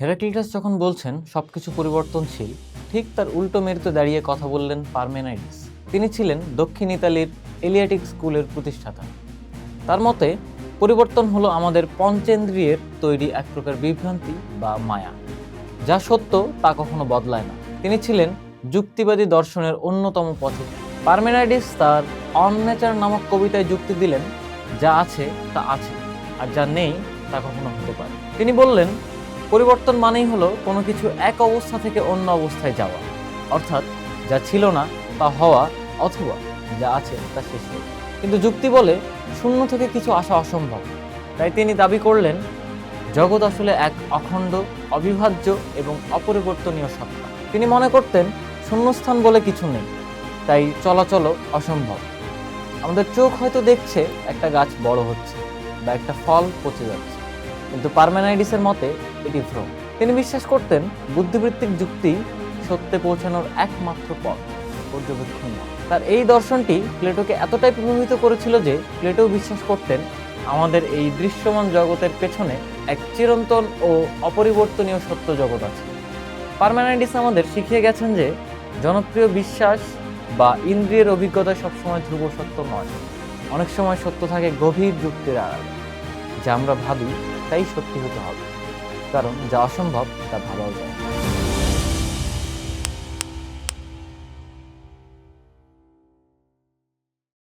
Heraclitus যখন বলছেন সবকিছু পরিবর্তনশীল, ঠিক তার উল্টো মেরুতে দাঁড়িয়ে কথা বললেন পারমেনাইডিস। তিনি ছিলেন দক্ষিণ ইতালির এলিয়াটিক স্কুলের প্রতিষ্ঠাতা। তার মতে পরিবর্তন হলো আমাদের পঞ্চেন্দ্রিয়ের তৈরি এক প্রকার বিভ্রান্তি বা মায়া। যা সত্য তা কখনো বদলায় না। তিনি ছিলেন যুক্তিবাদী দর্শনের অন্যতম পথিক। পারমেনাইডিস তার অন নেচার নামক কবিতায় যুক্তি দিলেন, যা আছে তা আছে, আর যা নেই তা কখনো হতে পারে। তিনি বললেন, পরিবর্তন মানেই হলো কোনো কিছু এক অবস্থা থেকে অন্য অবস্থায় যাওয়া, অর্থাৎ যা ছিল না তা হওয়া, অথবা যা আছে তা শেষ হওয়া। কিন্তু যুক্তি বলে শূন্য থেকে কিছু আসা অসম্ভব। তাই তিনি দাবি করলেন, জগৎ আসলে এক অখণ্ড, অবিভাজ্য এবং অপরিবর্তনীয় সত্তা। তিনি মনে করতেন শূন্যস্থান বলে কিছু নেই, তাই চলাচলও অসম্ভব। আমাদের চোখ হয়তো দেখছে একটা গাছ বড় হচ্ছে বা একটা ফল পচে যাচ্ছে, কিন্তু পারমেনাইডিসের মতে এটি ভ্রম। তিনি বিশ্বাস করতেন বুদ্ধিবৃত্তিক যুক্তি সত্যে পৌঁছানোর একমাত্র পথ, পর্যবেক্ষণ নয়। তার এই দর্শনটি প্লেটোকে এতটাই প্রভাবিত করেছিল যে প্লেটো বিশ্বাস করতেন আমাদের এই দৃশ্যমান জগতের পেছনে এক চিরন্তন ও অপরিবর্তনীয় সত্য জগৎ আছে। পারমেনাইডিস আমাদের শিখিয়ে গেছেন যে জনপ্রিয় বিশ্বাস বা ইন্দ্রিয়ের অভিজ্ঞতা সবসময় ধ্রুব সত্য নয়। অনেক সময় সত্য থাকে গভীর যুক্তির আড়ালে। যা আমরা ভাবি তাই সত্যি হতে হবে, কারণ যা অসম্ভব তা ভাবাও যায় না।